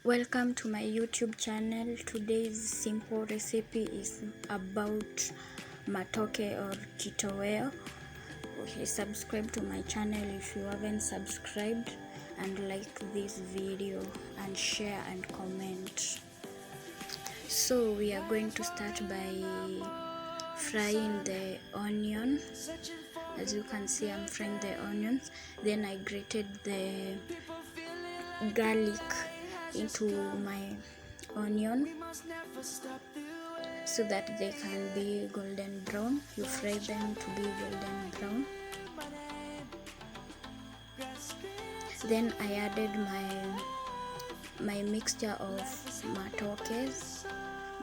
Welcome to my YouTube channel. Today's simple recipe is about Matoke or Kitoweo. Okay, subscribe to my channel if you haven't subscribed, and like this video and share and comment. So we are going to start by frying the onion. As you can see, I'm frying the onions. Then I grated the garlic into my onion so that they can be golden brown. You fry them to be golden brown. Then I added my mixture of matokes,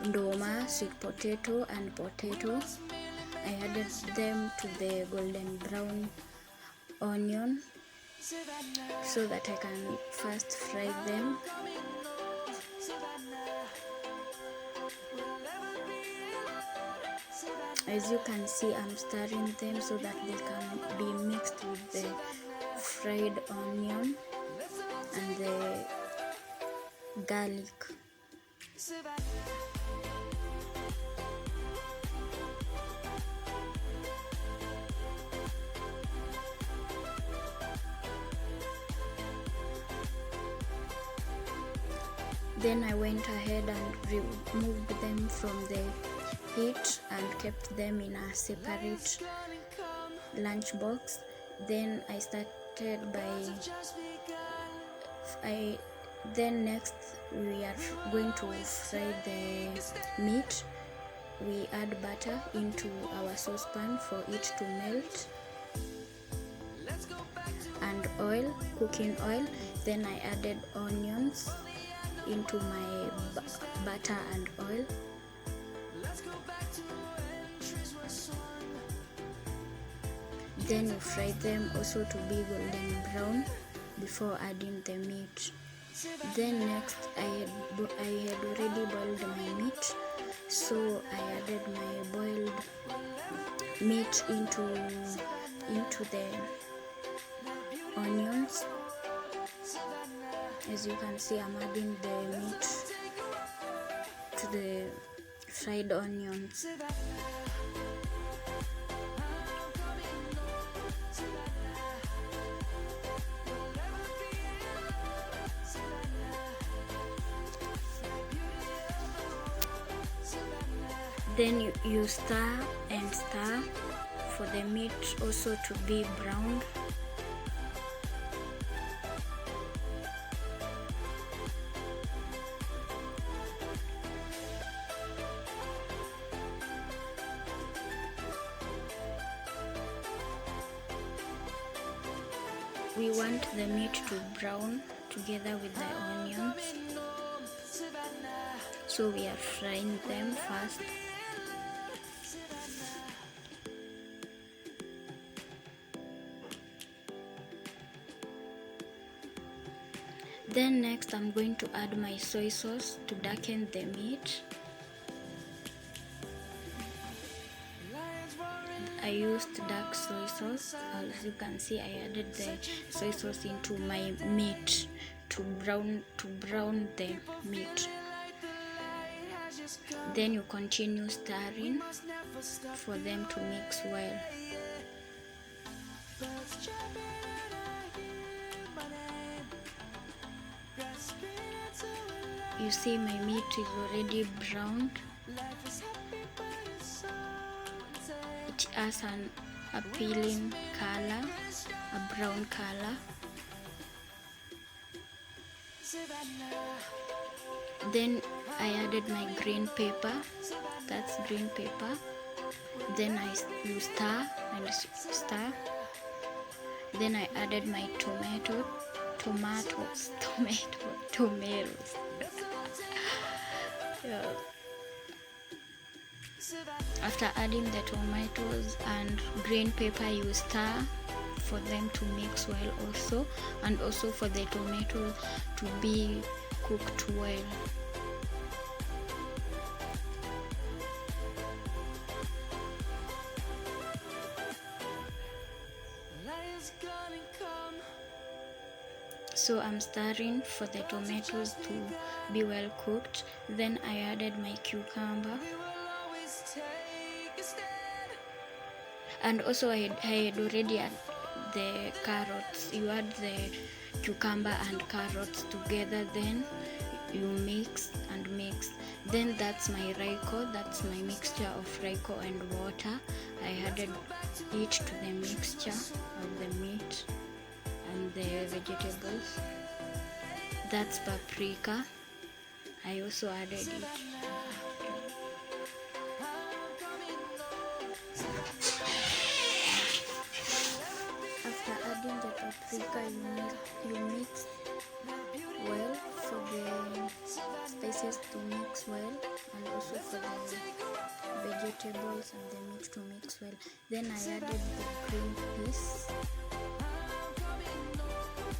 ndoma, sweet potato and potato. I added them to the golden brown onion so that I can first fry them. As you can see, I'm stirring them so that they can be mixed with the fried onion and the garlic. Then I went ahead and removed them from the heat and kept them in a separate lunch box. Then I started then next we are going to fry the meat. We add butter into our saucepan for it to melt, and oil, cooking oil. Then I added onions into my butter and oil. Then you fry them also to be golden brown before adding the meat. Then next I had already boiled my meat, so I added my boiled meat into the onions. As you can see, I'm adding the meat to the fried onions. Then you stir and stir for the meat also to be browned. We want the meat to brown together with the onions, so we are frying them first. Then next I'm going to add my soy sauce to darken the meat. I used dark soy sauce. As you can see, I added the soy sauce into my meat to brown the meat. Then you continue stirring for them to mix well. You see, my meat is already browned. It has an appealing color, a brown color. Then I added my green pepper. That's green pepper. Then you stir and stir. Then I added my tomatoes. Yeah. After adding the tomatoes and green pepper, you stir for them to mix well also, and also for the tomato to be cooked well. So So I'm stirring for the tomatoes to be well cooked. Then I added my cucumber, and also I had already added the carrots. You add the cucumber and carrots together, then you mix and mix. Then that's my raiko, that's my mixture of raiko and water. I added it to the mixture of the meat and the vegetables. That's paprika. I also added it. After adding the paprika, you mix well for the spices to mix well, and also for the vegetables and the meat to mix well. Then I added the green peas.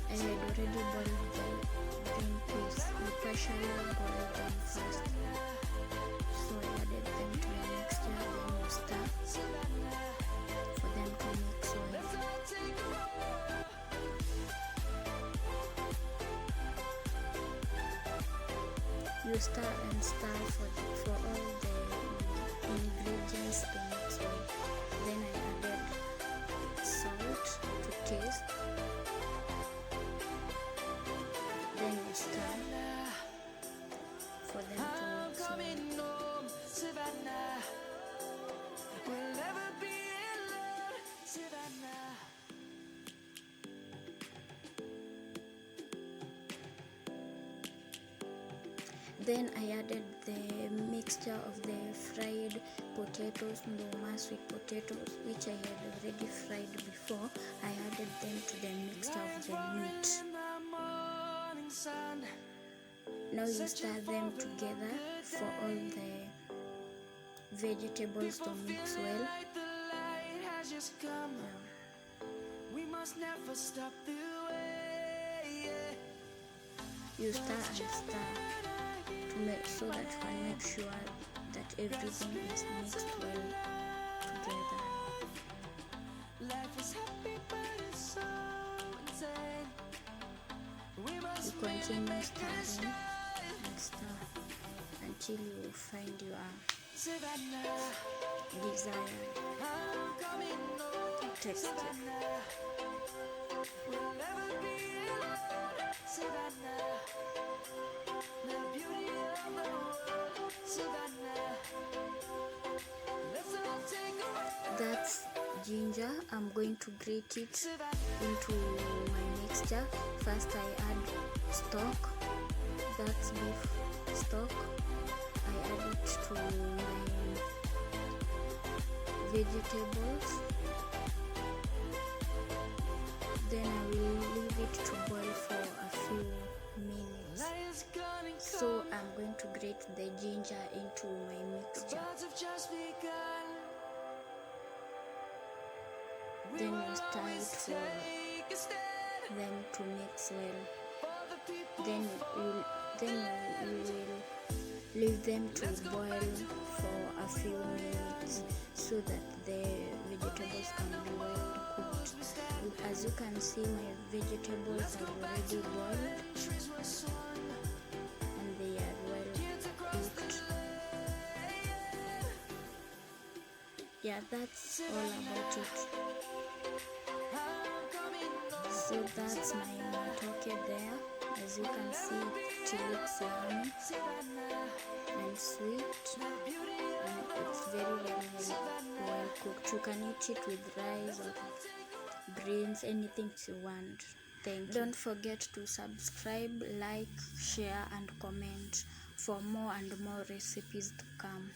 I had already boiled the green peas. You partially boil them first. So I added them to the mixture, then you stir for them to mix well. You stir and stir for all the ingredients to mix well. Then I added salt to taste. Then you stir for them to mix well. Then I added the mixture of the fried potatoes, ndoma sweet potatoes, which I had already fried before. I added them to the mixture of the meat. Now you stir them together for all the vegetables to mix well. You stir and stir so that you can make sure that everything is mixed well together. You continue stirring and stir until you find your desired texture. That's ginger. I'm going to grate it into my mixture. First I add stock. That's beef stock. I add it to my vegetables. Then I will leave it to boil for a few minutes. So I'm going to grate the ginger into my mixture. Then you stir it for them to mix well. Then you will leave them to boil for a few minutes so that the vegetables can be well cooked. As you can see, my vegetables are already boiled and they are well cooked. Yeah, that's all about it. So that's my matoke there. As you can see, it looks yummy and sweet, and it's very well cooked. You can eat it with rice or greens, anything you want. Thank you. Don't forget to subscribe, like, share and comment for more and more recipes to come.